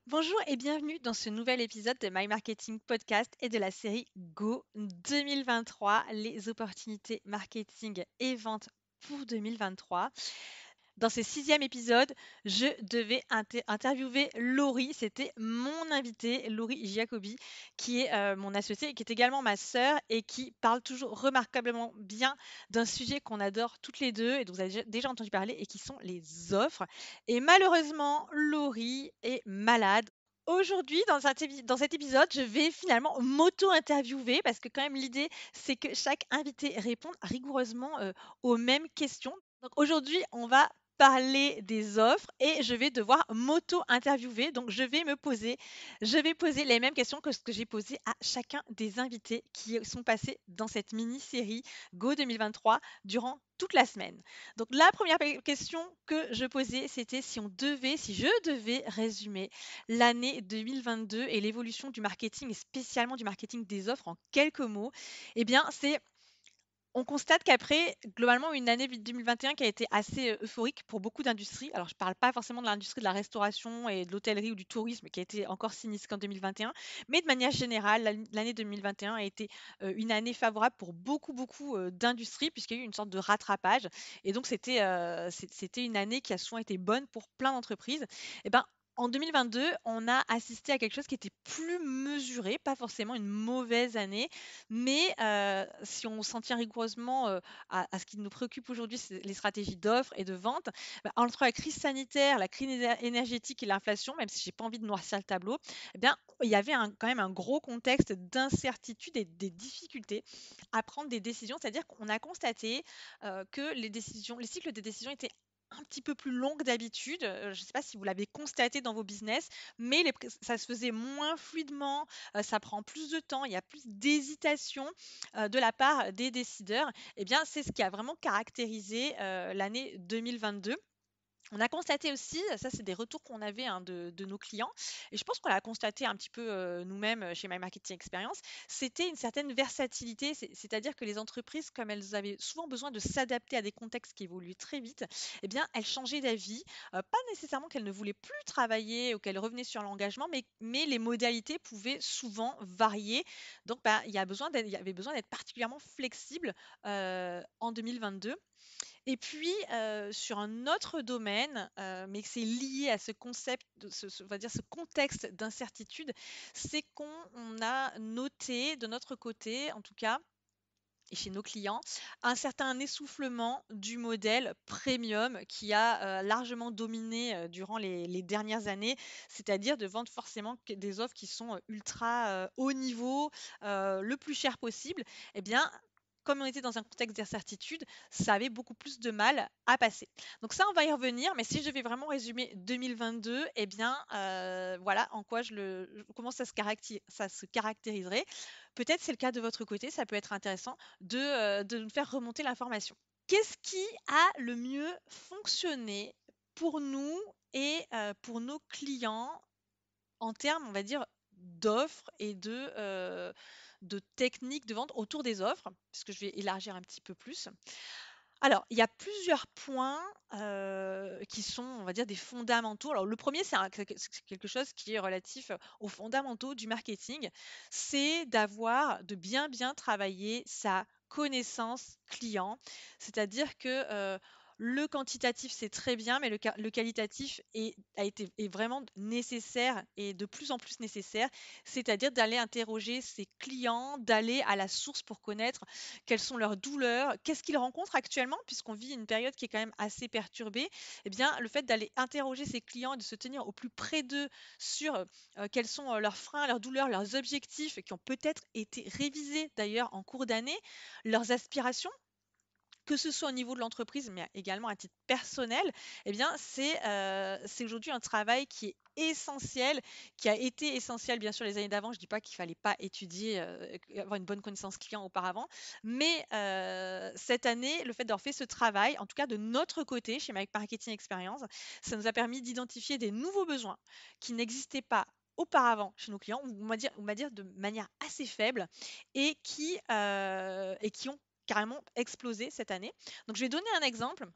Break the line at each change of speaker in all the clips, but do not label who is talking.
Bonjour et bienvenue dans ce nouvel épisode de My Marketing Podcast et de la série Go 2023, les opportunités marketing et vente pour 2023. Dans ce sixième épisode, je devais interviewer Laurie. C'était mon invitée, Laurie Giacobi, qui est mon associée et qui est également ma sœur et qui parle toujours remarquablement bien d'un sujet qu'on adore toutes les deux et dont vous avez déjà entendu parler et qui sont les offres. Et malheureusement, Laurie est malade. Aujourd'hui, dans cet épisode, je vais finalement m'auto-interviewer parce que quand même l'idée, c'est que chaque invité réponde rigoureusement aux mêmes questions. Donc aujourd'hui, on va parler des offres et je vais devoir m'auto-interviewer. Donc je vais poser les mêmes questions que ce que j'ai posé à chacun des invités qui sont passés dans cette mini-série Go 2023 durant toute la semaine. Donc la première question que je posais, c'était si je devais résumer l'année 2022 et l'évolution du marketing et spécialement du marketing des offres en quelques mots, eh bien c'est on constate qu'après, globalement, une année 2021 qui a été assez euphorique pour beaucoup d'industries. Alors, je ne parle pas forcément de l'industrie de la restauration et de l'hôtellerie ou du tourisme qui a été encore sinistre qu'en 2021, mais de manière générale, l'année 2021 a été une année favorable pour beaucoup d'industries puisqu'il y a eu une sorte de rattrapage. Et donc, c'était une année qui a souvent été bonne pour plein d'entreprises. Et ben, en 2022, on a assisté à quelque chose qui était plus mesuré, pas forcément une mauvaise année, mais si on s'en tient rigoureusement à ce qui nous préoccupe aujourd'hui, c'est les stratégies d'offres et de vente, bah, entre la crise sanitaire, la crise énergétique et l'inflation, même si j'ai pas envie de noircir le tableau, eh bien, il y avait quand même un gros contexte d'incertitude et des difficultés à prendre des décisions. C'est-à-dire qu'on a constaté que les cycles de décision étaient un petit peu plus longs que d'habitude. Je ne sais pas si vous l'avez constaté dans vos business, mais ça se faisait moins fluidement, ça prend plus de temps, il y a plus d'hésitation de la part des décideurs. Eh bien, c'est ce qui a vraiment caractérisé l'année 2022. On a constaté aussi, ça c'est des retours qu'on avait hein, de nos clients, et je pense qu'on l'a constaté un petit peu nous-mêmes chez My Marketing Experience, c'était une certaine versatilité, c'est-à-dire que les entreprises, comme elles avaient souvent besoin de s'adapter à des contextes qui évoluaient très vite, eh bien elles changeaient d'avis, pas nécessairement qu'elles ne voulaient plus travailler ou qu'elles revenaient sur l'engagement, mais les modalités pouvaient souvent varier. Donc bah, il y avait besoin d'être particulièrement flexible en 2022. Et puis, sur un autre domaine, mais que c'est lié à ce concept, on va dire ce contexte d'incertitude, c'est qu'on a noté de notre côté, en tout cas, et chez nos clients, un certain essoufflement du modèle premium qui a largement dominé durant les dernières années, c'est-à-dire de vendre forcément des offres qui sont ultra haut niveau, le plus cher possible. Eh bien, comme on était dans un contexte d'incertitude, ça avait beaucoup plus de mal à passer. Donc ça, on va y revenir, mais si je vais vraiment résumer 2022, eh bien, voilà en quoi comment ça se caractériserait. Peut-être c'est le cas de votre côté, ça peut être intéressant de nous faire remonter l'information. Qu'est-ce qui a le mieux fonctionné pour nous et pour nos clients en termes, on va dire, d'offres et de techniques de vente autour des offres, puisque je vais élargir un petit peu plus. Alors, il y a plusieurs points qui sont, on va dire, des fondamentaux. Alors, le premier, c'est quelque chose qui est relatif aux fondamentaux du marketing. C'est de bien travailler sa connaissance client. C'est-à-dire que le quantitatif, c'est très bien, mais le qualitatif est vraiment nécessaire et de plus en plus nécessaire. C'est-à-dire d'aller interroger ses clients, d'aller à la source pour connaître quelles sont leurs douleurs, qu'est-ce qu'ils rencontrent actuellement, puisqu'on vit une période qui est quand même assez perturbée. Eh bien, le fait d'aller interroger ses clients et de se tenir au plus près d'eux sur quels sont leurs freins, leurs douleurs, leurs objectifs, qui ont peut-être été révisés d'ailleurs en cours d'année, leurs aspirations, que ce soit au niveau de l'entreprise, mais également à titre personnel, eh bien, c'est aujourd'hui un travail qui est essentiel, qui a été essentiel bien sûr les années d'avant. Je ne dis pas qu'il ne fallait pas étudier, avoir une bonne connaissance client auparavant, mais cette année, le fait d'avoir fait ce travail, en tout cas de notre côté, chez My Marketing Experience, ça nous a permis d'identifier des nouveaux besoins qui n'existaient pas auparavant chez nos clients, ou on va dire de manière assez faible, et qui ont carrément explosé cette année. Donc je vais donner un exemple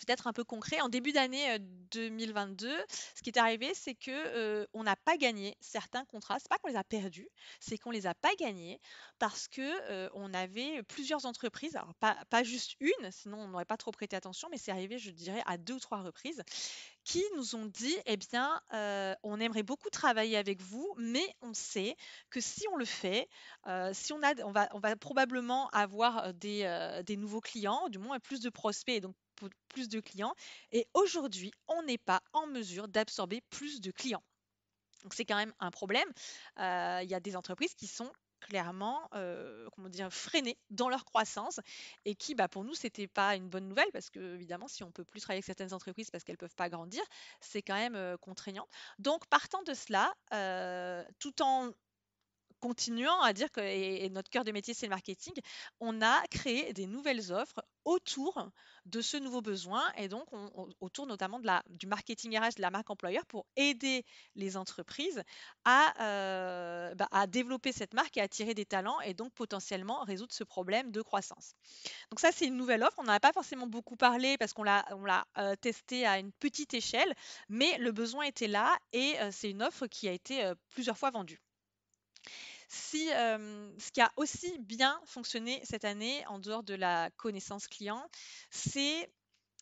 peut-être un peu concret. En début d'année 2022, ce qui est arrivé, c'est que on n'a pas gagné certains contrats. C'est pas qu'on les a perdus, c'est qu'on les a pas gagnés parce que on avait plusieurs entreprises, alors pas juste une, sinon on n'aurait pas trop prêté attention, mais c'est arrivé, je dirais, à deux ou trois reprises, qui nous ont dit, eh bien, on aimerait beaucoup travailler avec vous, mais on sait que si on le fait, si on va probablement avoir des nouveaux clients, du moins plus de prospects et donc plus de clients. Et aujourd'hui, on n'est pas en mesure d'absorber plus de clients. Donc c'est quand même un problème. Il y a des entreprises qui sont clairement comment dire, freinées dans leur croissance et qui, bah, pour nous, c'était pas une bonne nouvelle parce que, évidemment, si on peut plus travailler avec certaines entreprises parce qu'elles peuvent pas grandir, c'est quand même contraignant. Donc, partant de cela, tout en continuant à dire que et notre cœur de métier, c'est le marketing, on a créé des nouvelles offres autour de ce nouveau besoin et donc autour notamment du marketing RH de la marque employeur pour aider les entreprises à développer cette marque et attirer des talents et donc potentiellement résoudre ce problème de croissance. Donc ça, c'est une nouvelle offre. On n'en a pas forcément beaucoup parlé parce qu'on l'a testé à une petite échelle, mais le besoin était là et c'est une offre qui a été plusieurs fois vendue. Ce qui a aussi bien fonctionné cette année, en dehors de la connaissance client, c'est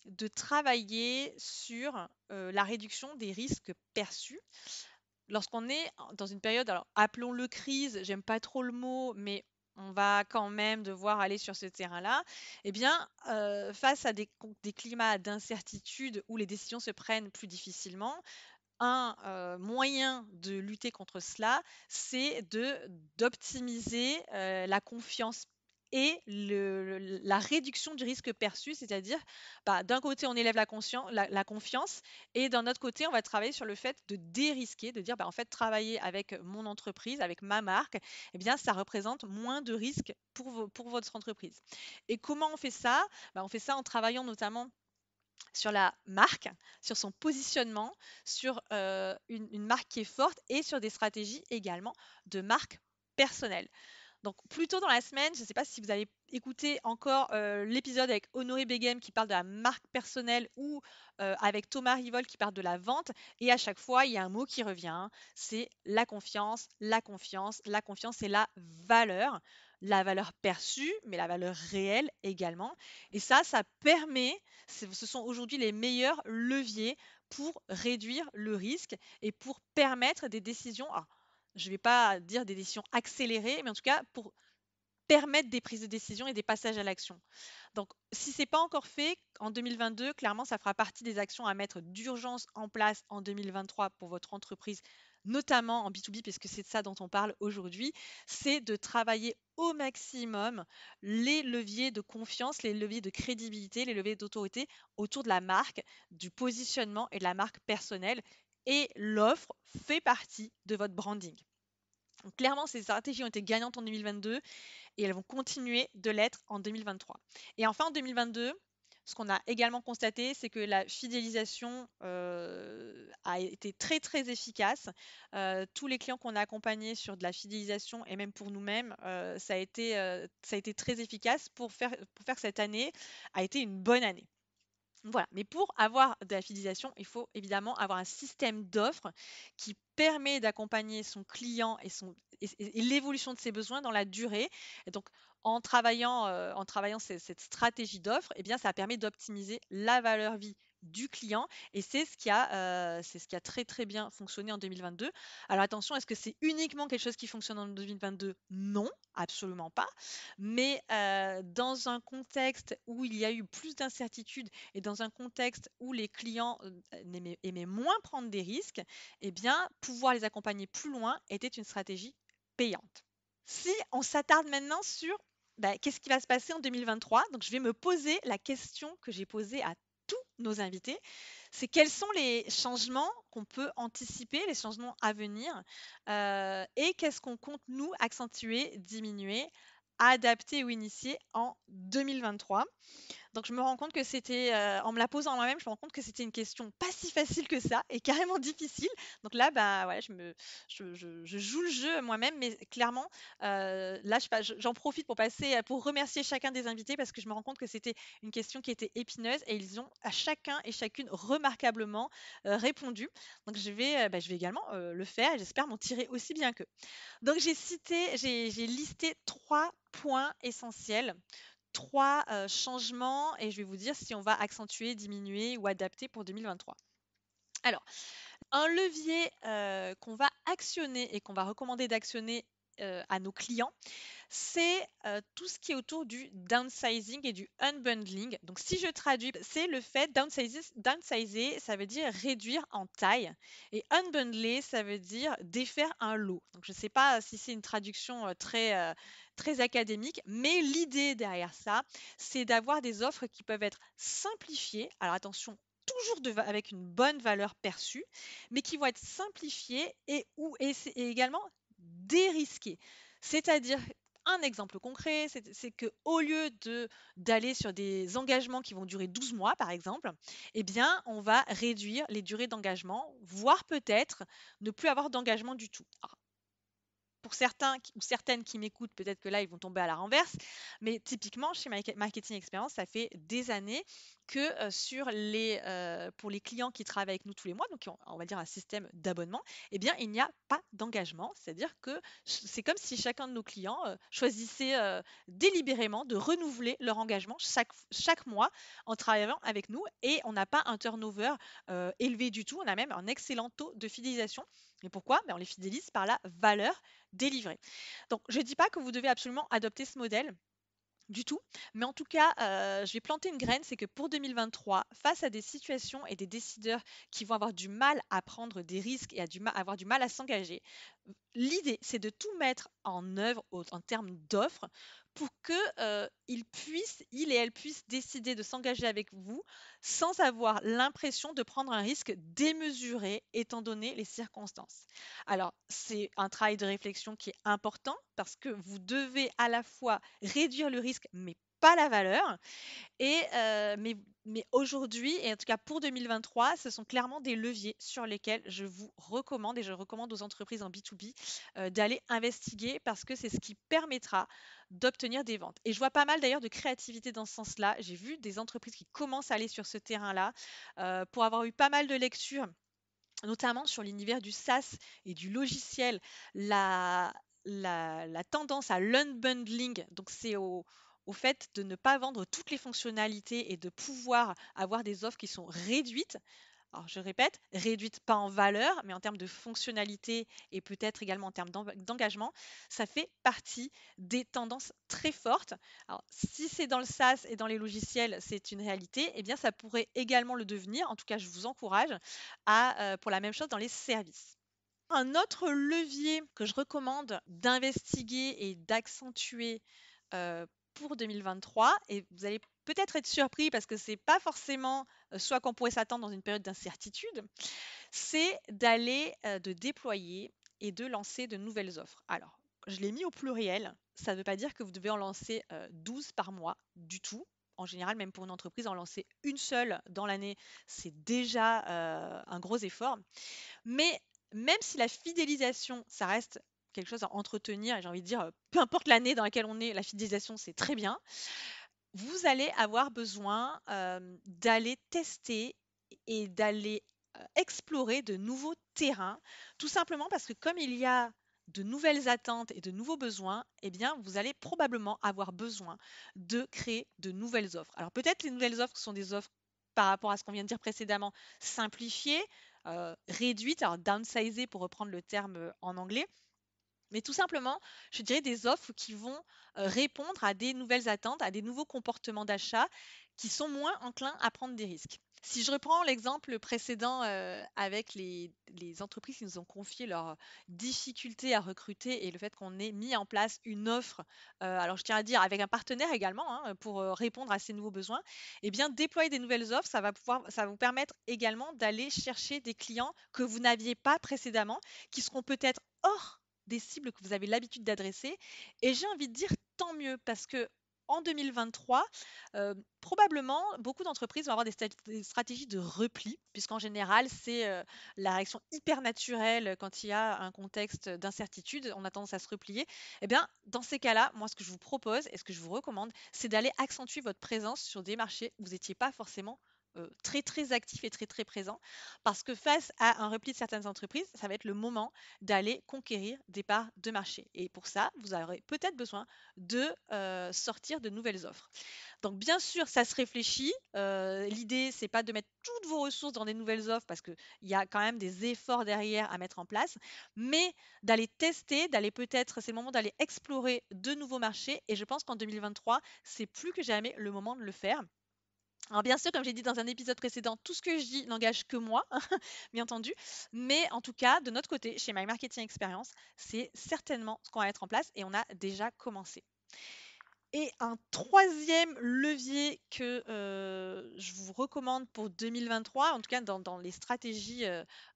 de travailler sur la réduction des risques perçus. Lorsqu'on est dans une période, alors appelons-le crise, j'aime pas trop le mot, mais on va quand même devoir aller sur ce terrain-là, eh bien, face à des climats d'incertitude où les décisions se prennent plus difficilement, un moyen de lutter contre cela, c'est d'optimiser la confiance et la réduction du risque perçu, c'est-à-dire, bah, d'un côté, on élève la confiance et d'un autre côté, on va travailler sur le fait de dérisquer, de dire, bah, en fait, travailler avec mon entreprise, avec ma marque, eh bien, ça représente moins de risques pour votre entreprise. Et comment on fait ça? Bah, on fait ça en travaillant notamment sur la marque, sur son positionnement, sur une marque qui est forte et sur des stratégies également de marque personnelle. Donc, plus tôt dans la semaine, je ne sais pas si vous avez écouté encore l'épisode avec Honoré Beghem qui parle de la marque personnelle ou avec Thomas Rivol qui parle de la vente. Et à chaque fois, il y a un mot qui revient, c'est la confiance, la confiance, la confiance et la valeur perçue, mais la valeur réelle également. Et ça permet, ce sont aujourd'hui les meilleurs leviers pour réduire le risque et pour permettre des décisions. Alors, je ne vais pas dire des décisions accélérées, mais en tout cas pour permettre des prises de décision et des passages à l'action. Donc, si ce n'est pas encore fait, en 2022, clairement, ça fera partie des actions à mettre d'urgence en place en 2023 pour votre entreprise, notamment en B2B, puisque c'est de ça dont on parle aujourd'hui, c'est de travailler au maximum les leviers de confiance, les leviers de crédibilité, les leviers d'autorité autour de la marque, du positionnement et de la marque personnelle. Et l'offre fait partie de votre branding. Donc, clairement, ces stratégies ont été gagnantes en 2022 et elles vont continuer de l'être en 2023. Et enfin, en 2022, ce qu'on a également constaté, c'est que la fidélisation a été très très efficace. Tous les clients qu'on a accompagnés sur de la fidélisation et même pour nous-mêmes, ça a été très efficace pour faire que cette année a été une bonne année. Voilà, mais pour avoir de la fidélisation, il faut évidemment avoir un système d'offres qui permet d'accompagner son client et l'évolution de ses besoins dans la durée. Et donc, en travaillant cette stratégie d'offre, eh bien, ça permet d'optimiser la valeur vie du client et c'est ce qui a très très bien fonctionné en 2022. Alors attention, est-ce que c'est uniquement quelque chose qui fonctionne en 2022? Non, absolument pas. Mais dans un contexte où il y a eu plus d'incertitudes et dans un contexte où les clients aimaient moins prendre des risques, eh bien, pouvoir les accompagner plus loin était une stratégie payante. Si on s'attarde maintenant sur bah, qu'est-ce qui va se passer en 2023, donc je vais me poser la question que j'ai posée à tous nos invités, c'est quels sont les changements qu'on peut anticiper, les changements à venir, et qu'est-ce qu'on compte nous accentuer, diminuer adapter ou initier en 2023. Donc je me rends compte que c'était, en me la posant moi-même, je me rends compte que c'était une question pas si facile que ça et carrément difficile. Donc là, bah, ouais, je joue le jeu moi-même, mais clairement, là, j'en profite pour passer, pour remercier chacun des invités parce que je me rends compte que c'était une question qui était épineuse et ils ont à chacun et chacune remarquablement, répondu. Donc je vais également, le faire et j'espère m'en tirer aussi bien qu'eux. Donc j'ai listé 3 points essentiels, 3 changements et je vais vous dire si on va accentuer, diminuer ou adapter pour 2023. Alors, un levier, qu'on va actionner et qu'on va recommander d'actionner, à nos clients, c'est, tout ce qui est autour du downsizing et du unbundling. Donc si je traduis, c'est le fait downsizer, ça veut dire réduire en taille et unbundler, ça veut dire défaire un lot. Donc je ne sais pas si c'est une traduction, très académique, mais l'idée derrière ça, c'est d'avoir des offres qui peuvent être simplifiées. Alors attention, toujours avec une bonne valeur perçue, mais qui vont être simplifiées et également dérisquées. C'est-à-dire un exemple concret, c'est que au lieu d'aller sur des engagements qui vont durer 12 mois, par exemple, eh bien, on va réduire les durées d'engagement, voire peut-être ne plus avoir d'engagement du tout. Alors, pour certains ou certaines qui m'écoutent, peut-être que là, ils vont tomber à la renverse. Mais typiquement, chez Marketing Experience, ça fait des années que pour les clients qui travaillent avec nous tous les mois, donc on va dire un système d'abonnement, eh bien, il n'y a pas d'engagement. C'est-à-dire que c'est comme si chacun de nos clients choisissait délibérément de renouveler leur engagement chaque mois en travaillant avec nous. Et on n'a pas un turnover élevé du tout. On a même un excellent taux de fidélisation. Et pourquoi? On les fidélise par la valeur délivrée. Donc, je ne dis pas que vous devez absolument adopter ce modèle du tout, mais en tout cas, je vais planter une graine, c'est que pour 2023, face à des situations et des décideurs qui vont avoir du mal à prendre des risques et avoir du mal à s'engager, l'idée, c'est de tout mettre en œuvre en termes d'offres pour que il et elle puissent décider de s'engager avec vous sans avoir l'impression de prendre un risque démesuré étant donné les circonstances. Alors, c'est un travail de réflexion qui est important parce que vous devez à la fois réduire le risque, mais pas la valeur. Mais aujourd'hui, et en tout cas pour 2023, ce sont clairement des leviers sur lesquels je vous recommande et je recommande aux entreprises en B2B d'aller investiguer parce que c'est ce qui permettra d'obtenir des ventes. Et je vois pas mal d'ailleurs de créativité dans ce sens-là. J'ai vu des entreprises qui commencent à aller sur ce terrain-là pour avoir eu pas mal de lectures notamment sur l'univers du SaaS et du logiciel, la tendance à l'unbundling, donc c'est au fait de ne pas vendre toutes les fonctionnalités et de pouvoir avoir des offres qui sont réduites. Alors, je répète, réduite pas en valeur, mais en termes de fonctionnalité et peut-être également en termes d'engagement, ça fait partie des tendances très fortes. Alors, si c'est dans le SaaS et dans les logiciels, c'est une réalité, eh bien, ça pourrait également le devenir. En tout cas, je vous encourage pour la même chose dans les services. Un autre levier que je recommande d'investiguer et d'accentuer euh, pour 2023, et vous allez peut-être être surpris parce que c'est pas forcément soit qu'on pourrait s'attendre dans une période d'incertitude, c'est de déployer et de lancer de nouvelles offres. Alors, je l'ai mis au pluriel, ça ne veut pas dire que vous devez en lancer 12 par mois du tout. En général, même pour une entreprise, en lancer une seule dans l'année, c'est déjà un gros effort. Mais même si la fidélisation, ça reste quelque chose à entretenir, et j'ai envie de dire, peu importe l'année dans laquelle on est, la fidélisation, c'est très bien. Vous allez avoir besoin d'aller tester et d'aller explorer de nouveaux terrains, tout simplement parce que comme il y a de nouvelles attentes et de nouveaux besoins, eh bien, vous allez probablement avoir besoin de créer de nouvelles offres. Alors peut-être les nouvelles offres sont des offres par rapport à ce qu'on vient de dire précédemment, simplifiées, réduites, alors downsizées pour reprendre le terme en anglais, mais tout simplement, je dirais des offres qui vont répondre à des nouvelles attentes, à des nouveaux comportements d'achat qui sont moins enclins à prendre des risques. Si je reprends l'exemple précédent avec les entreprises qui nous ont confié leurs difficultés à recruter et le fait qu'on ait mis en place une offre, alors je tiens à dire avec un partenaire également hein, pour répondre à ces nouveaux besoins, eh bien déployer des nouvelles offres, ça va vous permettre également d'aller chercher des clients que vous n'aviez pas précédemment, qui seront peut-être hors des cibles que vous avez l'habitude d'adresser. Et j'ai envie de dire tant mieux parce que en 2023, probablement, beaucoup d'entreprises vont avoir des stratégies de repli, puisqu'en général, c'est la réaction hyper naturelle quand il y a un contexte d'incertitude, on a tendance à se replier. Eh bien, dans ces cas-là, moi, ce que je vous propose et ce que je vous recommande, c'est d'aller accentuer votre présence sur des marchés où vous n'étiez pas forcément très très actif et très très présent, parce que face à un repli de certaines entreprises, ça va être le moment d'aller conquérir des parts de marché. Et pour ça, vous aurez peut-être besoin de sortir de nouvelles offres. Donc bien sûr, ça se réfléchit. L'idée, c'est pas de mettre toutes vos ressources dans des nouvelles offres parce qu'il y a quand même des efforts derrière à mettre en place, mais d'aller tester, d'aller peut-être, c'est le moment d'aller explorer de nouveaux marchés. Et je pense qu'en 2023, c'est plus que jamais le moment de le faire. Alors bien sûr, comme j'ai dit dans un épisode précédent, tout ce que je dis n'engage que moi, bien entendu. Mais en tout cas, de notre côté, chez My Marketing Experience, c'est certainement ce qu'on va mettre en place et on a déjà commencé. Et un troisième levier que je vous recommande pour 2023, en tout cas dans les stratégies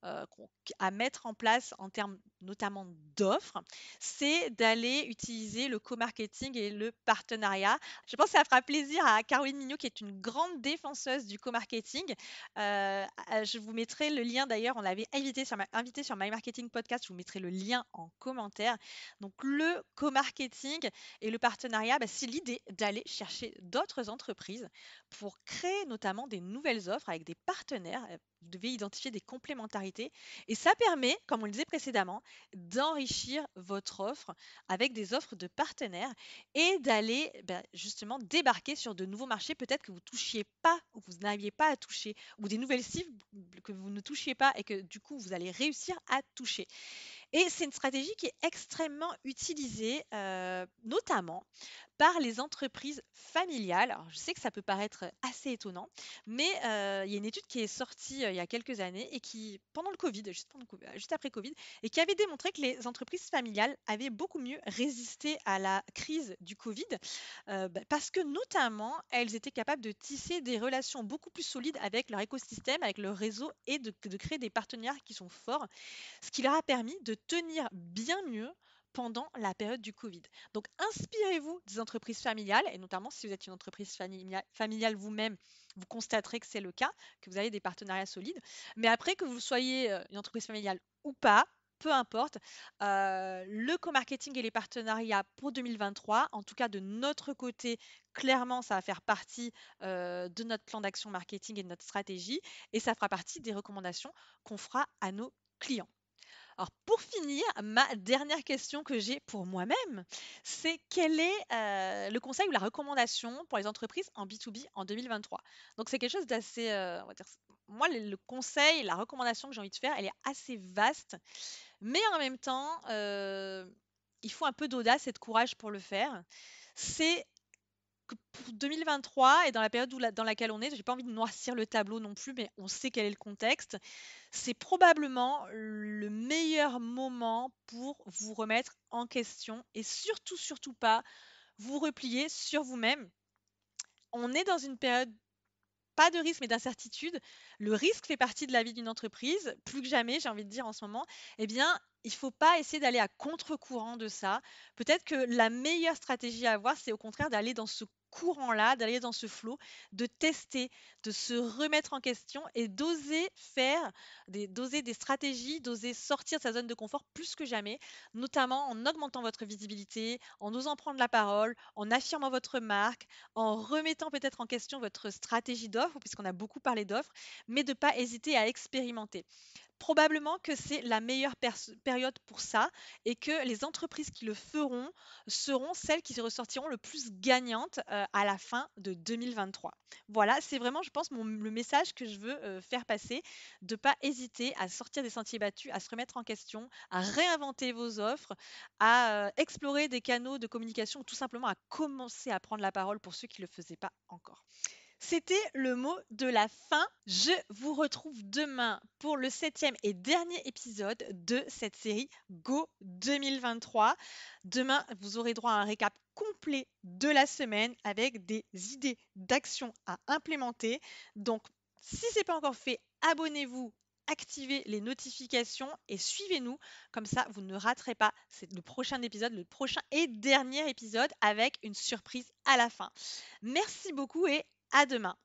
à mettre en place en termes notamment d'offres, c'est d'aller utiliser le co-marketing et le partenariat. Je pense que ça fera plaisir à Caroline Mignot, qui est une grande défenseuse du co-marketing. Je vous mettrai le lien d'ailleurs, on l'avait invité sur My Marketing Podcast, je vous mettrai le lien en commentaire. Donc le co-marketing et le partenariat, c'est l'idée d'aller chercher d'autres entreprises pour créer notamment des nouvelles offres avec des partenaires. Vous devez identifier des complémentarités et ça permet, comme on le disait précédemment, d'enrichir votre offre avec des offres de partenaires et d'aller justement débarquer sur de nouveaux marchés peut-être que vous ne touchiez pas ou que vous n'arriviez pas à toucher ou des nouvelles cibles que vous ne touchiez pas et que du coup vous allez réussir à toucher. Et c'est une stratégie qui est extrêmement utilisée, notamment par les entreprises familiales. Alors, je sais que ça peut paraître assez étonnant, mais il y a une étude qui est sortie il y a quelques années et qui, pendant le Covid, juste après Covid, et qui avait démontré que les entreprises familiales avaient beaucoup mieux résisté à la crise du Covid, parce que notamment, elles étaient capables de tisser des relations beaucoup plus solides avec leur écosystème, avec leur réseau et de créer des partenariats qui sont forts, ce qui leur a permis de tenir bien mieux pendant la période du Covid. Donc, inspirez-vous des entreprises familiales, et notamment si vous êtes une entreprise familiale vous-même, vous constaterez que c'est le cas, que vous avez des partenariats solides. Mais après, que vous soyez une entreprise familiale ou pas, peu importe, le co-marketing et les partenariats pour 2023, en tout cas de notre côté, clairement, ça va faire partie de notre plan d'action marketing et de notre stratégie, et ça fera partie des recommandations qu'on fera à nos clients. Alors pour finir, ma dernière question que j'ai pour moi-même, c'est quel est le conseil ou la recommandation pour les entreprises en B2B en 2023? Donc c'est quelque chose d'assez, on va dire, moi le conseil, la recommandation que j'ai envie de faire, elle est assez vaste, mais en même temps, il faut un peu d'audace et de courage pour le faire. C'est que pour 2023 et dans la période dans laquelle on est, j'ai pas envie de noircir le tableau non plus, mais on sait quel est le contexte. C'est probablement le meilleur moment pour vous remettre en question et surtout, surtout pas vous replier sur vous-même. On est dans une période pas de risque, mais d'incertitude. Le risque fait partie de la vie d'une entreprise, plus que jamais, j'ai envie de dire en ce moment. Eh bien, il ne faut pas essayer d'aller à contre-courant de ça. Peut-être que la meilleure stratégie à avoir, c'est au contraire d'aller dans ce courant-là, d'aller dans ce flot, de tester, de se remettre en question et d'oser faire, d'oser des stratégies, d'oser sortir de sa zone de confort plus que jamais, notamment en augmentant votre visibilité, en osant prendre la parole, en affirmant votre marque, en remettant peut-être en question votre stratégie d'offre, puisqu'on a beaucoup parlé d'offres, mais de ne pas hésiter à expérimenter. Probablement que c'est la meilleure période pour ça et que les entreprises qui le feront seront celles qui se ressortiront le plus gagnantes à la fin de 2023. Voilà, c'est vraiment, je pense, le message que je veux faire passer, de ne pas hésiter à sortir des sentiers battus, à se remettre en question, à réinventer vos offres, à explorer des canaux de communication ou tout simplement à commencer à prendre la parole pour ceux qui ne le faisaient pas encore. C'était le mot de la fin. Je vous retrouve demain pour le 7e et dernier épisode de cette série Go 2023. Demain, vous aurez droit à un récap complet de la semaine avec des idées d'action à implémenter. Donc, si ce n'est pas encore fait, abonnez-vous activez les notifications et suivez-nous. Comme ça, vous ne raterez pas le prochain épisode, le prochain et dernier épisode avec une surprise à la fin. Merci beaucoup et à demain.